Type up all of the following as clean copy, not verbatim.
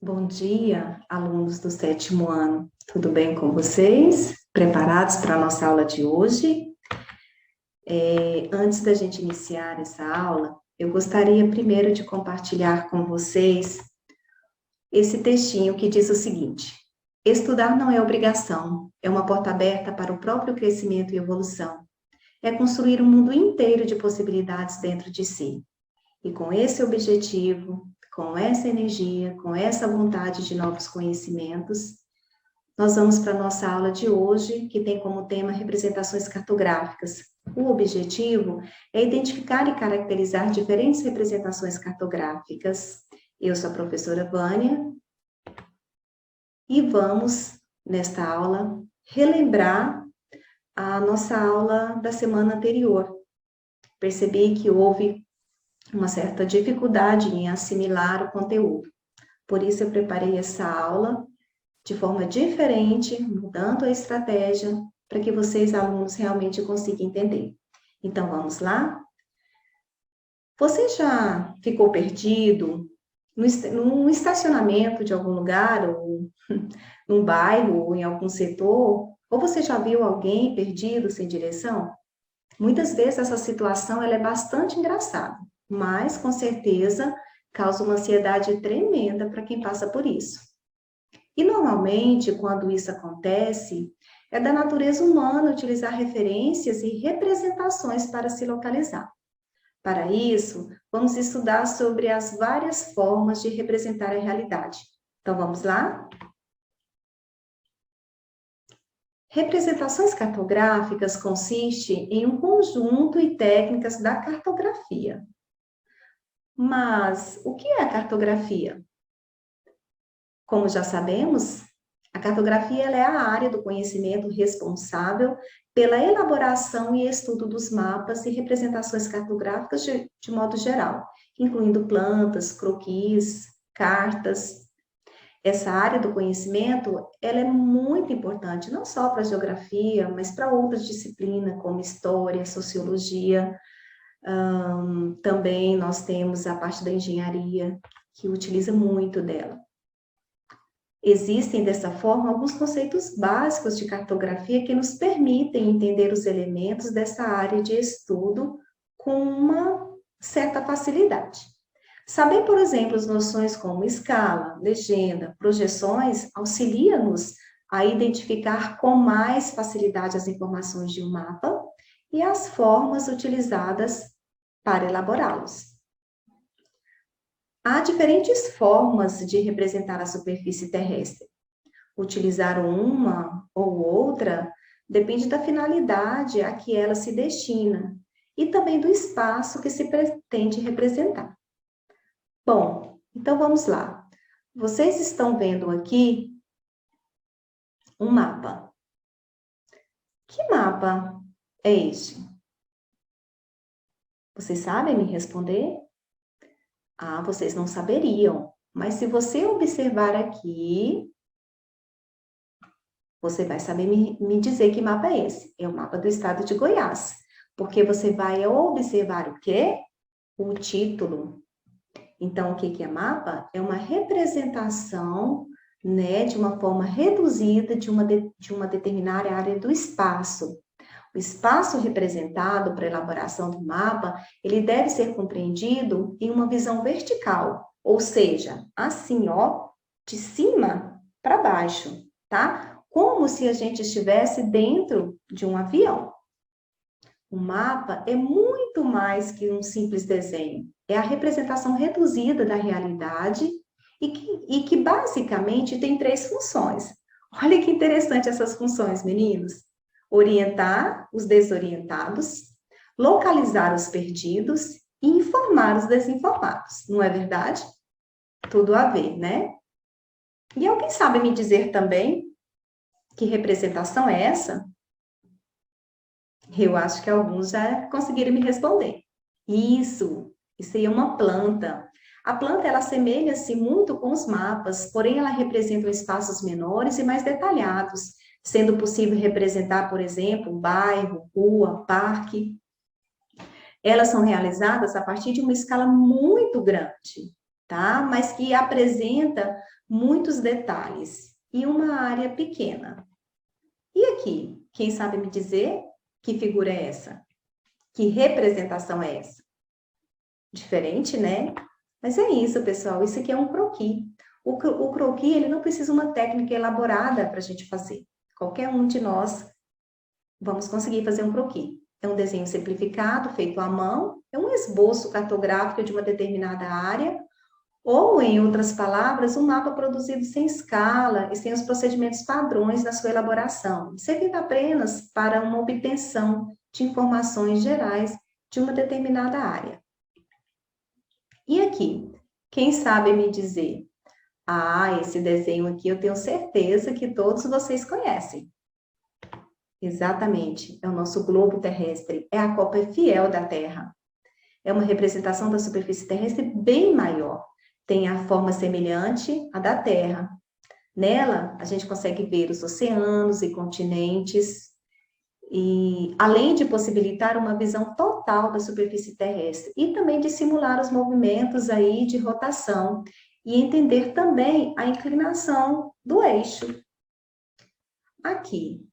Bom dia, alunos do sétimo ano. Tudo bem com vocês? Preparados para a nossa aula de hoje? Antes da gente iniciar essa aula, eu gostaria primeiro de compartilhar com vocês esse textinho que diz o seguinte: estudar não é obrigação, é uma porta aberta para o próprio crescimento e evolução. É construir um mundo inteiro de possibilidades dentro de si. E com esse objetivo, com essa energia, com essa vontade de novos conhecimentos, nós vamos para a nossa aula de hoje, que tem como tema representações cartográficas. O objetivo é identificar e caracterizar diferentes representações cartográficas. Eu sou a professora Vânia e vamos, nesta aula, relembrar a nossa aula da semana anterior. Percebi que houve uma certa dificuldade em assimilar o conteúdo. Por isso, eu preparei essa aula de forma diferente, mudando a estratégia, para que vocês, alunos, realmente consigam entender. Então, vamos lá? Você já ficou perdido num estacionamento de algum lugar, ou num bairro, ou em algum setor? Ou você já viu alguém perdido, sem direção? Muitas vezes essa situação ela é bastante engraçada, mas com certeza causa uma ansiedade tremenda para quem passa por isso. E normalmente, quando isso acontece, é da natureza humana utilizar referências e representações para se localizar. Para isso, vamos estudar sobre as várias formas de representar a realidade. Então, vamos lá? Representações cartográficas consiste em um conjunto e técnicas da cartografia. Mas o que é a cartografia? Como já sabemos, a cartografia ela é a área do conhecimento responsável pela elaboração e estudo dos mapas e representações cartográficas de modo geral, incluindo plantas, croquis, cartas. Essa área do conhecimento, ela é muito importante, não só para a geografia, mas para outras disciplinas, como história, sociologia. Também nós temos a parte da engenharia, que utiliza muito dela. Existem, dessa forma, alguns conceitos básicos de cartografia que nos permitem entender os elementos dessa área de estudo com uma certa facilidade. Saber, por exemplo, as noções como escala, legenda, projeções, auxilia-nos a identificar com mais facilidade as informações de um mapa e as formas utilizadas para elaborá-los. Há diferentes formas de representar a superfície terrestre. Utilizar uma ou outra depende da finalidade a que ela se destina e também do espaço que se pretende representar. Bom, então vamos lá. Vocês estão vendo aqui um mapa. Que mapa é este? Vocês sabem me responder? Ah, vocês não saberiam. Mas se você observar aqui, você vai saber me dizer que mapa é esse. É o mapa do estado de Goiás. Porque você vai observar o quê? O título. Então, o que é mapa? É uma representação, né, de uma forma reduzida de uma determinada área do espaço. O espaço representado para a elaboração do mapa, ele deve ser compreendido em uma visão vertical, ou seja, assim, ó, de cima para baixo, tá? Como se a gente estivesse dentro de um avião. O mapa é muito mais que um simples desenho. É a representação reduzida da realidade e que basicamente tem 3 funções. Olha que interessante essas funções, meninos. Orientar os desorientados, localizar os perdidos e informar os desinformados. Não é verdade? Tudo a ver, né? E alguém sabe me dizer também que representação é essa? Eu acho que alguns já conseguiram me responder. Isso aí é uma planta. A planta, ela assemelha-se muito com os mapas, porém ela representa espaços menores e mais detalhados, sendo possível representar, por exemplo, bairro, rua, parque. Elas são realizadas a partir de uma escala muito grande, tá? Mas que apresenta muitos detalhes e uma área pequena. E aqui, quem sabe me dizer que figura é essa? Que representação é essa? Diferente, né? Mas é isso, pessoal. Isso aqui é um croquis. O croquis, ele não precisa uma técnica elaborada para a gente fazer. Qualquer um de nós vamos conseguir fazer um croquis. É um desenho simplificado, feito à mão, é um esboço cartográfico de uma determinada área, ou, em outras palavras, um mapa produzido sem escala e sem os procedimentos padrões na sua elaboração, servindo apenas para uma obtenção de informações gerais de uma determinada área. E aqui, quem sabe me dizer? Ah, esse desenho aqui eu tenho certeza que todos vocês conhecem. Exatamente, é o nosso globo terrestre, é a cópia fiel da Terra. É uma representação da superfície terrestre bem maior. Tem a forma semelhante à da Terra. Nela, a gente consegue ver os oceanos e continentes, e além de possibilitar uma visão total da superfície terrestre e também de simular os movimentos aí de rotação e entender também a inclinação do eixo. Aqui,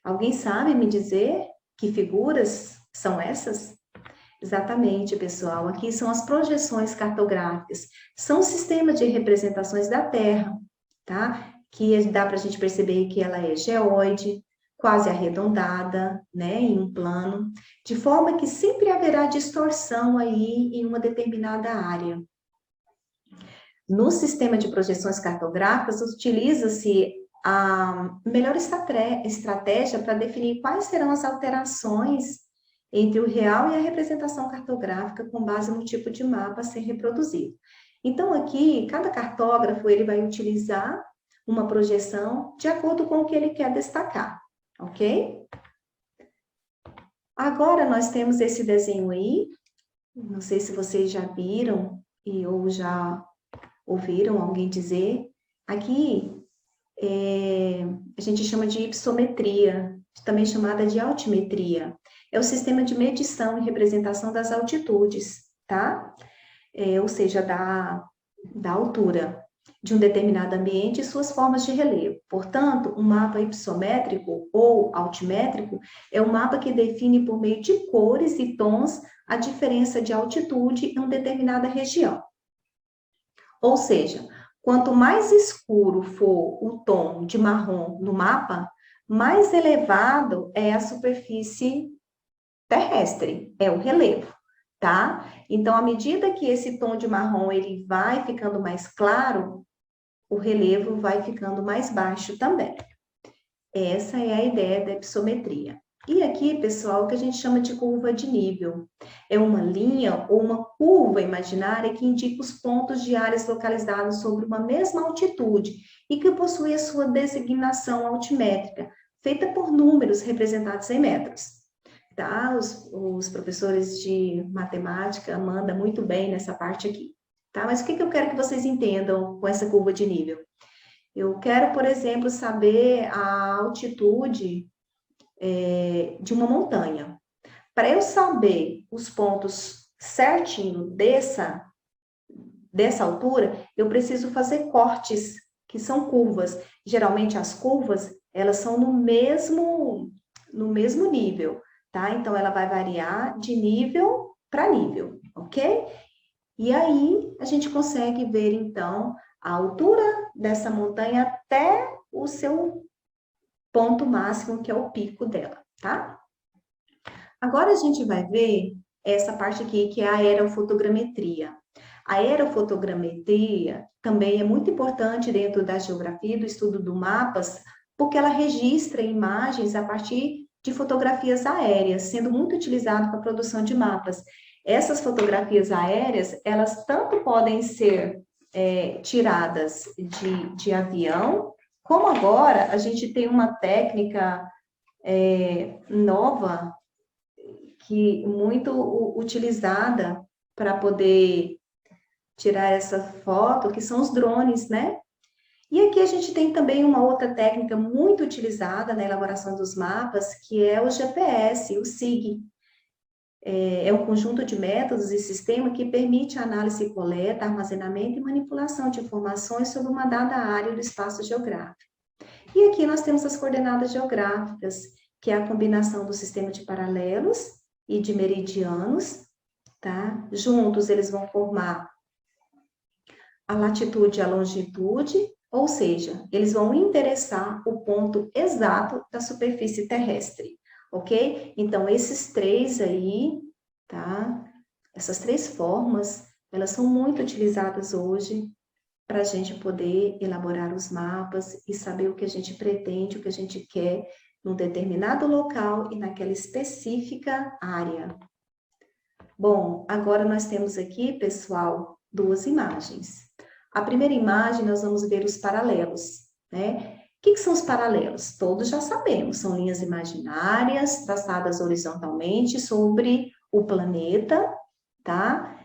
alguém sabe me dizer que figuras são essas? Exatamente, pessoal. Aqui são as projeções cartográficas. São o sistema de representações da Terra, tá? Que dá para a gente perceber que ela é geóide, quase arredondada, né, em um plano, de forma que sempre haverá distorção aí em uma determinada área. No sistema de projeções cartográficas, utiliza-se a melhor estratégia para definir quais serão as alterações entre o real e a representação cartográfica com base no tipo de mapa a ser reproduzido. Então, aqui, cada cartógrafo ele vai utilizar uma projeção de acordo com o que ele quer destacar, ok? Agora, nós temos esse desenho aí, não sei se vocês já viram ou já ouviram alguém dizer, aqui a gente chama de ipsometria, também chamada de altimetria. É o sistema de medição e representação das altitudes, tá? Ou seja, da altura de um determinado ambiente e suas formas de relevo. Portanto, um mapa ipsométrico ou altimétrico é um mapa que define por meio de cores e tons a diferença de altitude em uma determinada região. Ou seja, quanto mais escuro for o tom de marrom no mapa, mais elevado é a superfície terrestre, é o relevo, tá? Então, à medida que esse tom de marrom ele vai ficando mais claro, o relevo vai ficando mais baixo também. Essa é a ideia da ipsometria. E aqui, pessoal, o que a gente chama de curva de nível. É uma linha ou uma curva imaginária que indica os pontos de áreas localizados sobre uma mesma altitude e que possui a sua designação altimétrica, feita por números representados em metros. Tá? Os professores de matemática mandam muito bem nessa parte aqui. Tá? Mas o que eu quero que vocês entendam com essa curva de nível? Eu quero, por exemplo, saber a altitude de uma montanha. Para eu saber os pontos certinho dessa altura, eu preciso fazer cortes, que são curvas. Geralmente as curvas, elas são no mesmo nível, tá? Então, ela vai variar de nível para nível, ok? E aí, a gente consegue ver, então, a altura dessa montanha até o seu ponto máximo, que é o pico dela, tá? Agora, a gente vai ver essa parte aqui, que é a aerofotogrametria. A aerofotogrametria também é muito importante dentro da geografia, do estudo do mapas, porque ela registra imagens a partir de fotografias aéreas, sendo muito utilizado para a produção de mapas. Essas fotografias aéreas, elas tanto podem ser tiradas de avião, como agora a gente tem uma técnica nova, que muito utilizada para poder tirar essa foto, que são os drones, né? E aqui a gente tem também uma outra técnica muito utilizada na elaboração dos mapas, que é o GPS, o SIG. é um conjunto de métodos e sistema que permite a análise, coleta, armazenamento e manipulação de informações sobre uma dada área do espaço geográfico. E aqui nós temos as coordenadas geográficas, que é a combinação do sistema de paralelos e de meridianos, tá? Juntos eles vão formar a latitude e a longitude, ou seja, eles vão endereçar o ponto exato da superfície terrestre, ok? Então, esses três aí, tá? Essas três formas, elas são muito utilizadas hoje para a gente poder elaborar os mapas e saber o que a gente pretende, o que a gente quer num determinado local e naquela específica área. Bom, agora nós temos aqui, pessoal, duas imagens. A primeira imagem, nós vamos ver os paralelos, né? O que são os paralelos? Todos já sabemos, são linhas imaginárias traçadas horizontalmente sobre o planeta, tá?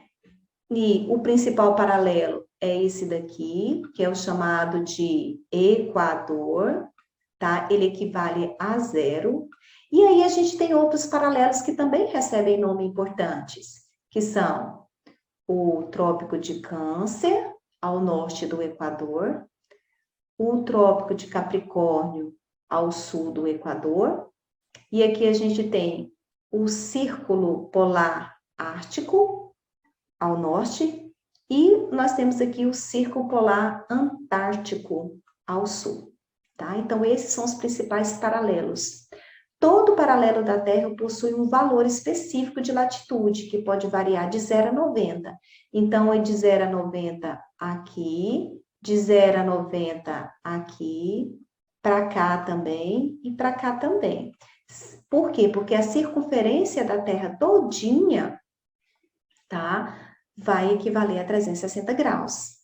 E o principal paralelo é esse daqui, que é o chamado de equador, tá? Ele equivale a 0. E aí a gente tem outros paralelos que também recebem nome importantes, que são o Trópico de Câncer, ao norte do Equador, o Trópico de Capricórnio, ao sul do Equador, e aqui a gente tem o Círculo Polar Ártico, ao norte, e nós temos aqui o Círculo Polar Antártico, ao sul, tá? Então, esses são os principais paralelos. Todo paralelo da Terra possui um valor específico de latitude, que pode variar de 0 a 90. Então, é de 0 a 90 aqui, de 0 a 90 aqui, para cá também e para cá também. Por quê? Porque a circunferência da Terra todinha, tá? Vai equivaler a 360 graus,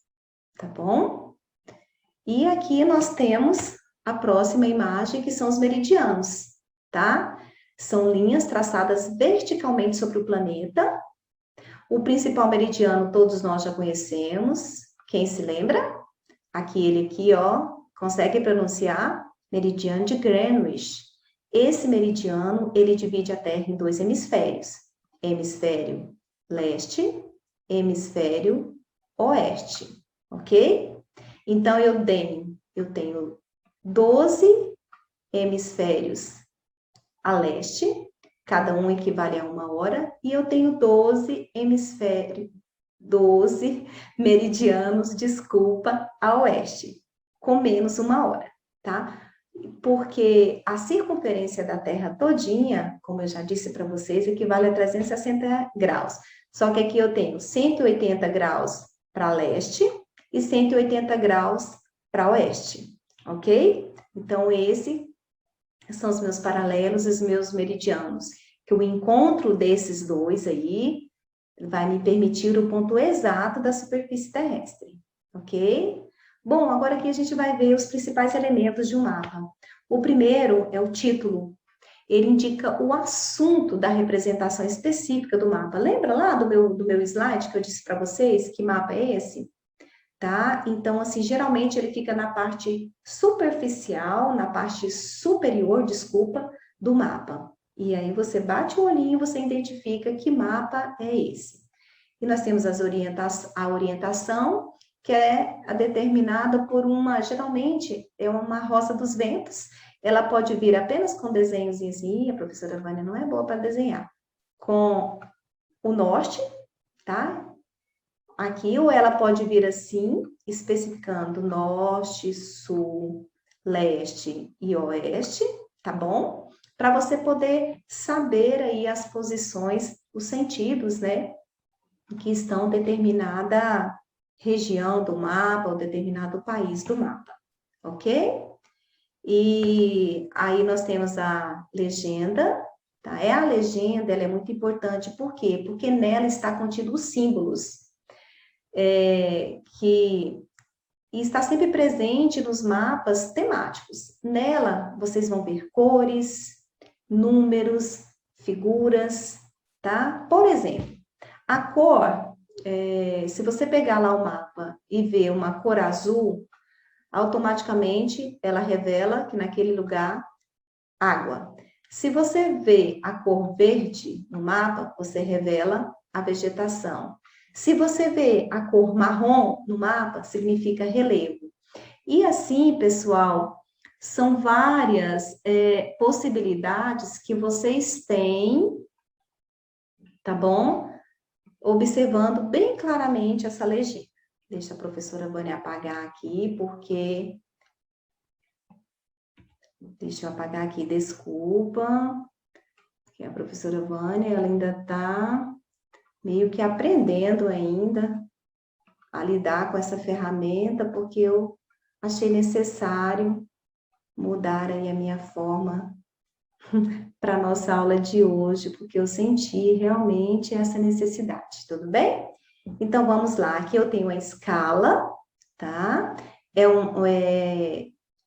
tá bom? E aqui nós temos a próxima imagem, que são os meridianos, tá? São linhas traçadas verticalmente sobre o planeta. O principal meridiano todos nós já conhecemos. Quem se lembra? Aquele aqui, ó, consegue pronunciar? Meridiano de Greenwich. Esse meridiano, ele divide a Terra em dois hemisférios. Hemisfério leste, hemisfério oeste, ok? Então, eu tenho 12 hemisférios a leste, cada um equivale a 1 hora, e eu tenho 12 meridianos, desculpa, a oeste, com menos 1 hora, tá? Porque a circunferência da Terra todinha, como eu já disse para vocês, equivale a 360 graus. Só que aqui eu tenho 180 graus para leste e 180 graus para oeste, ok? Então, esses são os meus paralelos e os meus meridianos, que o encontro desses dois aí vai me permitir o ponto exato da superfície terrestre, ok? Bom, agora aqui a gente vai ver os principais elementos de um mapa. O primeiro é o título. Ele indica o assunto da representação específica do mapa. Lembra lá do meu slide que eu disse para vocês que mapa é esse? Tá? Então, assim, geralmente ele fica na parte superficial, na parte superior, desculpa, do mapa. E aí você bate o olhinho e você identifica que mapa é esse. E nós temos a orientação, que é determinada por geralmente é uma rosa dos ventos. Ela pode vir apenas com desenhozinhos, a professora Vânia não é boa para desenhar, com o norte, tá? Aqui, ou ela pode vir assim, especificando norte, sul, leste e oeste, tá bom? Para você poder saber aí as posições, os sentidos, né? Que estão em determinada região do mapa, ou determinado país do mapa, ok? E aí nós temos a legenda, tá? A legenda, ela é muito importante, por quê? Porque nela está contido os símbolos, que está sempre presente nos mapas temáticos. Nela, vocês vão ver cores, números, figuras, tá? Por exemplo, a cor, se você pegar lá o mapa e ver uma cor azul, automaticamente ela revela que naquele lugar, água. Se você vê a cor verde no mapa, você revela a vegetação. Se você vê a cor marrom no mapa, significa relevo. E assim, pessoal, são várias possibilidades que vocês têm, tá bom? Observando bem claramente essa legenda. Deixa a professora Vânia apagar aqui, porque... Deixa eu apagar aqui, desculpa. Que a professora Vânia, ela ainda está meio que aprendendo ainda a lidar com essa ferramenta, porque eu achei necessário mudar aí a minha forma para a nossa aula de hoje, porque eu senti realmente essa necessidade, tudo bem? Então, vamos lá, aqui eu tenho a escala, tá?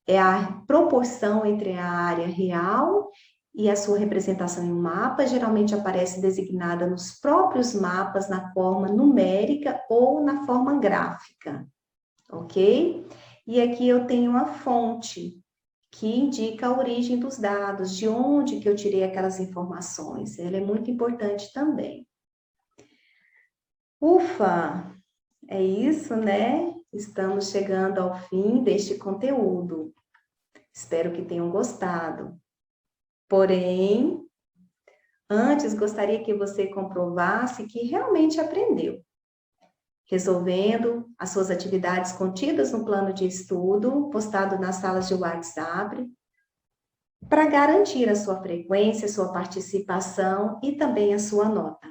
É a proporção entre a área real e a sua representação em um mapa, geralmente aparece designada nos próprios mapas, na forma numérica ou na forma gráfica, ok? E aqui eu tenho uma fonte, que indica a origem dos dados, de onde que eu tirei aquelas informações. Ela é muito importante também. Ufa! É isso, né? Estamos chegando ao fim deste conteúdo. Espero que tenham gostado. Porém, antes gostaria que você comprovasse que realmente aprendeu, resolvendo as suas atividades contidas no plano de estudo, postado nas salas de WhatsApp, para garantir a sua frequência, sua participação e também a sua nota.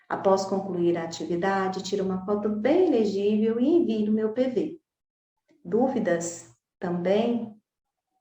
Após concluir a atividade, tire uma foto bem legível e envie no meu PV. Dúvidas? Também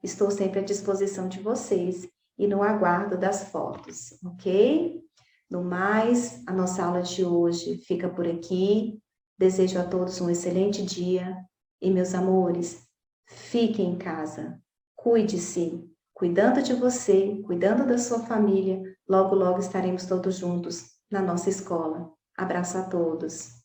estou sempre à disposição de vocês e no aguardo das fotos, ok? No mais, a nossa aula de hoje fica por aqui. Desejo a todos um excelente dia e, meus amores, fiquem em casa, cuide-se, cuidando de você, cuidando da sua família. Logo, logo estaremos todos juntos na nossa escola. Abraço a todos.